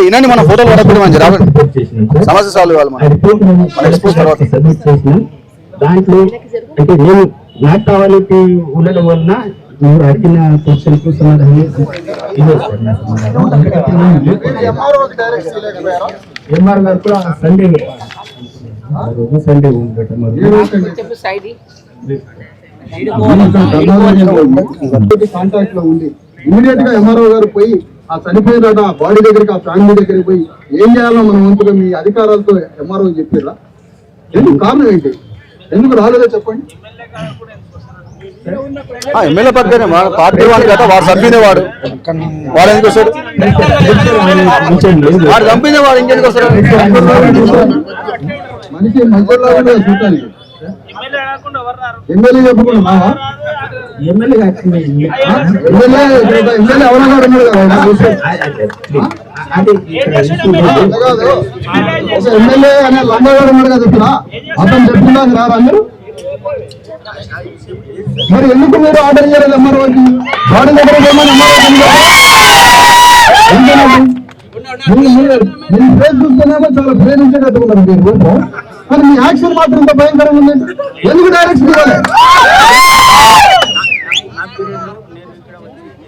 ఇలాంటి మన ఫోటోలు సమస్య సాల్వ్ దాంట్లో అంటే నేను నాకు కావాలంటే ఉండడం వలన మీరు అడిగిన క్వశ్చన్ ఎంఆర్ గారు కూడా సండే కాంటాక్ట్ లో ఉంది. ఇమీడియట్ గా ఎంఆర్ఓ గారు పోయి ఆ చనిపోయిన బాడీ దగ్గరికి, ఆ ఫ్యామిలీ దగ్గరికి పోయి ఏం చేయాలో మనం వంతుగా మీ అధికారాలతో ఎంఆర్ఓ చెప్పారా? ఎందుకు కారణం ఏంటి? ఎందుకు రాలేదో చెప్పండి. ఎమ్మెల్యే పక్కనే పార్టీ వాడు కదా, వాడు చంపినవాడు వాడు ఎందుకు వస్తాడు? వాడు చంపినవాడు ఇంకెందుకు వస్తాడు? మనిషి మధ్యలో చూడటానికి ఎమ్మెల్యే చెప్పకుండా ఎమ్మెల్యే ఎవరన్నాడు ఎమ్మెల్యే అనే లండగాడు ఉన్నాడు కదా ఇక్కడ, అతను చెప్పిందా రారా మీరు? మరి ఎందుకు మీరు ఆర్డర్ చేయలేదు ఎంఆర్ఓకి? వాడి దగ్గర ప్రేజ్ చూస్తేనేమో చాలా ప్రేమించేటట్టుకున్నారు మీరు రూపం, కానీ మీ యాక్షన్ మాత్రం ఇంత భయంకరంగా ఉంది. ఎందుకు డైరెక్షన్ ఇవ్వాలి?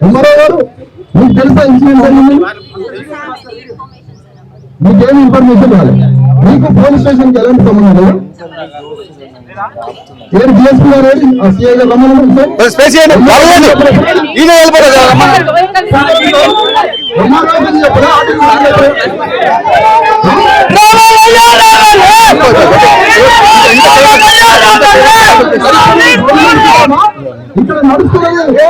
ఎంఆర్ఓ గారు మీకు తెలుసా ఇన్సిడెంట్ జరిగింది? మీకేమి ఇన్ఫర్మేషన్ కావాలి? మీకు పోలీస్ స్టేషన్ కి ఎలాంటి సంబంధం లేదు? ఏడు డిఎస్పీ గారు సిఐ గారు రమ్మని ఇక్కడ నడుస్తున్నది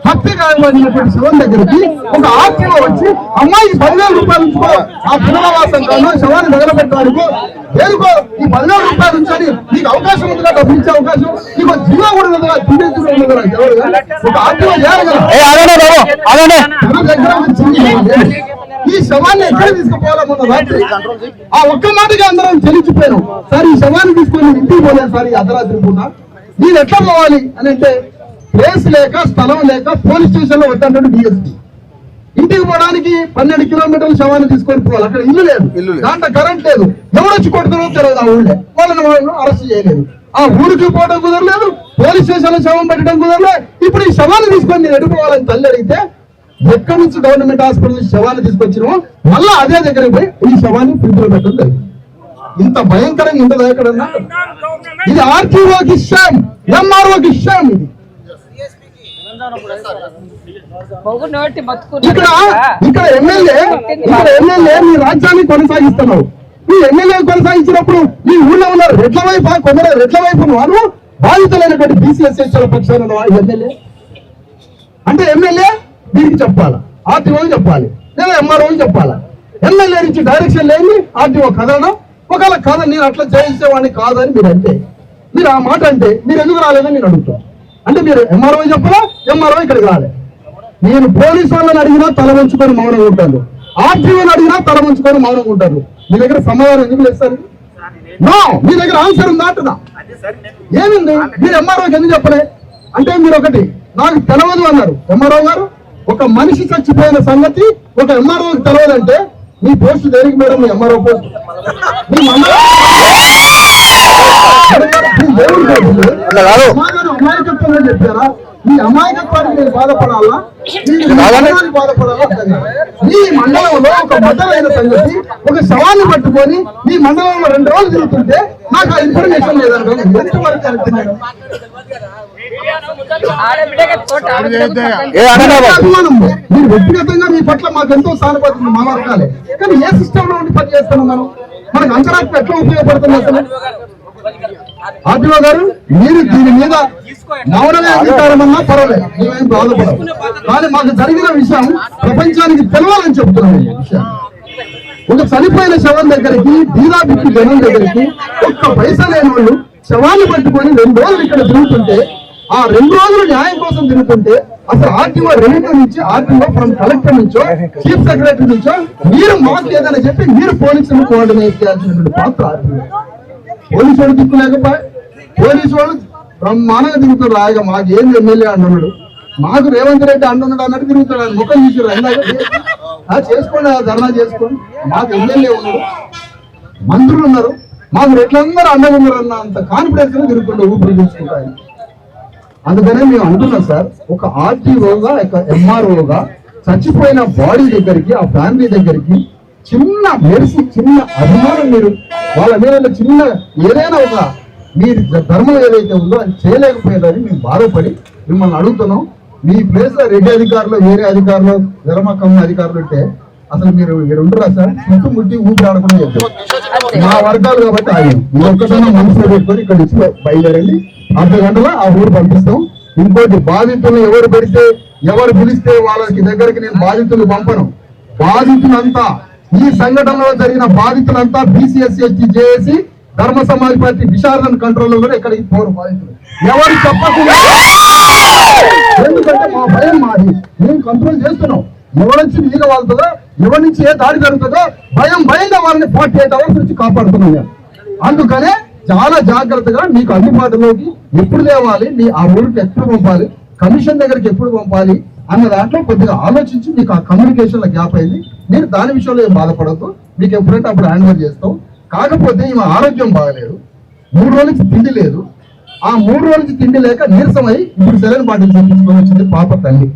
హత్య కాయబడినటువంటి శవం దగ్గరికి ఒక ఆర్టీఓ వచ్చి అమ్మాయి 10,000 రూపాయలు ఉంచుకో, ఆ పునరావాసం కాను శవాన్ని తగలబెట్టడానికి ఏదుకో ఈ 10,000 రూపాయలు ఉంచని నీకు అవకాశం ఉందిగా, డబ్బు ఇచ్చే అవకాశం నీకు జీవో కూడా ఉందిగా, తినేసి ఒక ఆర్టీఓ చేయాలి కదా. తన దగ్గర ఈ శవాన్ని ఎక్కడ తీసుకుపోవాలన్న రాత్రి ఆ ఒక్క మాటగా అందరం చెల్లించిపోయాను. సార్ ఈ శవాన్ని తీసుకొని ఇంటికి పోలేదు సార్ ఈ అర్ధరాత్రి పూట, నేను ఎట్లా పోవాలి అని అంటే ప్లేస్ లేక స్థలం లేక పోలీస్ స్టేషన్ లో వద్దంటాడు డిఎస్పీ. ఇంటికి పోవడానికి 12 కిలోమీటర్ల శవాన్ని తీసుకొని పోవాలి, అక్కడ ఇల్లు లేదు, దాంట్లో కరెంట్ లేదు, ఎవరొచ్చి కొడుతున్నారో తెలియదు. ఆ ఊళ్ళో వాళ్ళని అరెస్ట్ చేయలేదు, ఆ ఊరికి పోవడం కుదరలేదు, పోలీస్ స్టేషన్ లో శవం పెట్టడం కుదరలేదు. ఇప్పుడు ఈ శవాన్ని తీసుకొని నేను ఎడిపోవాలని తల్లి అడిగితే ఎక్కడి నుంచి గవర్నమెంట్ హాస్పిటల్ నుంచి శవాన్ని తీసుకొచ్చినామో మళ్ళా అదే దగ్గరికి పోయి ఈ శవాన్ని ఫ్రిడ్జ్ లో పెట్టడం జరిగింది. ఇంత భయంకరంగా ఉండదు ఎక్కడన్నా. ఇది ఆర్టీఓకి ఇష్టం, ఎంఆర్ఓకి ఇష్టం. ఇది ఇక్కడ ఎమ్మెల్యే మీ రాజ్యాన్ని కొనసాగిస్తున్నావు. ఈ ఎమ్మెల్యే కొనసాగించినప్పుడు ఈ ఊళ్ళో ఉన్న రెడ్ల వైపు కొందరు రెడ్ల వైపు వారు బాధితులైనటువంటి బీసీఎస్ఎస్ల పక్షాన ఎమ్మెల్యే అంటే ఎమ్మెల్యే దీనికి చెప్పాలా, ఆర్టీఓకి చెప్పాలి, లేదా ఎంఆర్ఓకి చెప్పాలా? ఎమ్మెల్యే నుంచి డైరెక్షన్ లేని ఆర్టీఓ కదనా? ఒకవేళ కాదని నేను అట్లా చేయించేవాడిని కాదని మీరు అంటే, మీరు ఆ మాట అంటే మీరు ఎందుకు రాలేదని నేను అడుగుతాను. అంటే మీరు ఎంఆర్ఓ చెప్పాలా, ఎంఆర్ఓ ఇక్కడికి రాలే. నేను పోలీసు వాళ్ళని అడిగినా తల వంచుకొని మౌనంగా ఉంటాను, ఆర్టీఓని అడిగినా తల వంచుకొని మౌనంగా ఉంటాను. మీ దగ్గర సమాధానం ఎందుకు లేదు సార్? మీ దగ్గర ఆన్సర్ ఉందా అంటున్నా. ఏమింది మీరు ఎంఆర్ఓకి ఎందుకు చెప్పలే అంటే, మీరు ఒకటి నాకు తెలవదు అన్నారు ఎంఆర్ఓ గారు. ఒక మనిషి చచ్చిపోయిన సంగతి ఒక ఎంఆర్ఓకి తెలవదంటే మీ పోస్ట్ దేనికి మేడం? మీ ఎంఆర్ఓ పోస్ట్ మీ అమాయకత్వంగా చెప్పారా? మీ అమాయకత్వానికి మీరు బాధపడాలా, బాధపడాలా? మీ మండలంలో ఒక మండలైన సంగతి ఒక శవాన్ని పట్టుకొని మీ మండలంలో 2 రోజులు తిరుగుతుంటే నాకు ఆ ఇన్ఫర్మేషన్ లేదంటే ఎంతవరకు మీరు వ్యక్తిగతంగా మీ పట్ల మాకు ఎంతో సానుభూతి మా వర్గాలే, కానీ ఏ సిస్టమ్ లో ఉండి పని చేస్తున్నాం మనం? మనకు అంతరాత్మ ఎట్లా ఉపయోగపడుతుంది అసలు? ఆర్టీఓ గారు మీరు దీని మీద మౌనమే అంగీకారం అన్నా పర్వాలేదు, మేమేం బాధపడము. కానీ మాకు జరిగిన విషయం ప్రపంచానికి తెలవాలని చెప్తున్నాను. ఈ విషయం ఒక చనిపోయిన శవం దగ్గరికి, బీదా బిక్కి జనం దగ్గరికి ఒక్క పైసా లేని వాళ్ళు శవాన్ని పట్టుకొని 2 రోజులు ఇక్కడ తిరుగుతుంటే, ఆ 2 రోజులు న్యాయం కోసం తిరుగుతుంటే అసలు ఆర్టీఓ రెవెన్యూ నుంచి, ఆర్టీఓ ఫ్రమ్ కలెక్టర్ నుంచో, చీఫ్ సెక్రటరీ నుంచో మీరు మాకు ఏదైనా చెప్పి మీరు పోలీసులను కోఆర్డినేట్ చేయాల్సినటువంటి పాత్ర ఆర్టీఓ. పోలీసు వాళ్ళు దిక్కులేకపోయి పోలీసు వాళ్ళు బ్రహ్మాండంగా తిరుగుతాడు. రాయగా మాకు ఏంది ఎమ్మెల్యే అంటున్నాడు, మాకు రేవంత్ రెడ్డి అంటున్నాడు అన్నట్టు తిరుగుతాడు. ఆయన ముఖం చూసారు, చేసుకోండి, ధర్నా చేసుకోండి. మాకు ఎమ్మెల్యే ఉన్నాడు, మంత్రులు ఉన్నారు, మాకు రెట్లందరూ అండగా ఉన్నారు అన్న అంత కాన్ఫిడెన్స్ గా తిరుగుతుండే ఊపిరి తీసుకుంటారు. అందుకనే మేము అంటున్నాం సార్, ఒక ఆర్టీఓగా, ఒక ఎంఆర్ఓగా చచ్చిపోయిన బాడీ దగ్గరికి, ఆ ఫ్యామిలీ దగ్గరికి చిన్న మెరిసి, చిన్న అభిమానం, మీరు వాళ్ళ మీద చిన్న ఏదైనా ఒక మీరు ధర్మం ఏదైతే ఉందో అది చేయలేకపోయేదని మేము బాధపడి మిమ్మల్ని అడుగుతున్నాం. మీ ప్లేస్ లో రెడ్డి అధికారులు, వేరే అధికారులు, ధర్మకమ్మ అధికారులు ఉంటే అసలు మీరు ఇక్కడ ఉండరా సార్? చుట్టుముట్టి ఊపిరాడకుండా చెప్తారు. మా వర్గాలు కాబట్టి ఆయన ఒక్కసారి మనసులో పెట్టుకొని ఇక్కడ నుంచి బయలుదేరండి, 1/2 గంటలో ఆ ఊరు పంపిస్తాం. ఇంకోటి, బాధితులు ఎవరు పెడితే, ఎవరు పిలిస్తే వాళ్ళకి దగ్గరికి నేను బాధితులు పంపను. బాధితులంతా, ఈ సంఘటనలో జరిగిన బాధితులంతా బీసీఎస్సీ, ఎస్టీ, జేఏసీ, ధర్మ సమాజ్ పార్టీ విశారదన్ కంట్రోల్లో కూడా ఎక్కడికి పోరు బాధితులు. ఎవరు చెప్పకుండా, ఎందుకంటే మా భయం మాది, మేము కంట్రోల్ చేస్తున్నాం. ఎవరి నుంచి ఈగ వాళ్తుందో, ఎవరి నుంచి ఏ దాడి జరుగుతుందో భయంగా వాళ్ళని 48 hours నుంచి కాపాడుతున్నాం. అందుకనే చాలా జాగ్రత్తగా మీకు అందుబాటులోకి ఎప్పుడు తేవాలి, ఆ ఊరికి ఎప్పుడు పంపాలి, కమిషన్ దగ్గరికి ఎప్పుడు పంపాలి అన్న దాంట్లో కొద్దిగా ఆలోచించి మీకు ఆ కమ్యూనికేషన్ లో గ్యాప్ అయింది. మీరు దాని విషయంలో ఏం బాధపడద్దు, మీకు ఎప్పుడంటే అప్పుడు హ్యాండ్ ఓవర్ చేస్తాం. కాకపోతే ఈమె ఆరోగ్యం బాగలేదు, 3 రోజులకి తిండి లేదు. ఆ 3 రోజులకి తిండి లేక నీరసమై ఇప్పుడు సెలైన్ బాటిల్ తీసుకొని వచ్చింది పాప తల్లి.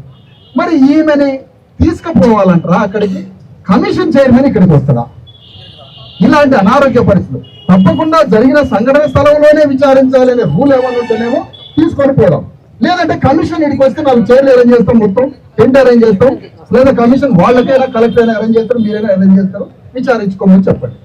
మరి ఈమెని తీసుకుపోవాలంటారా అక్కడికి? కమిషన్ చైర్మన్ ఇక్కడికి వస్తాడా? ఇలాంటి అనారోగ్య పరిస్థితులు తప్పకుండా జరిగిన సంఘటన స్థలంలోనే విచారించాలనే రూల్ ఏమైనా ఉంటేనేమో తీసుకొని పోదాం. లేదంటే కమిషన్ ఇక్కడికి వస్తే 4 చైర్లు అరేంజ్ చేస్తాం, మొత్తం టెంట్ అరేంజ్ చేస్తాం, లేదా కమిషన్ వాళ్ళకైనా కలెక్టర్ అయినా అరేంజ్ చేస్తారు, మీరైనా అరేంజ్ చేస్తారు, విచారించుకోమని చెప్పండి.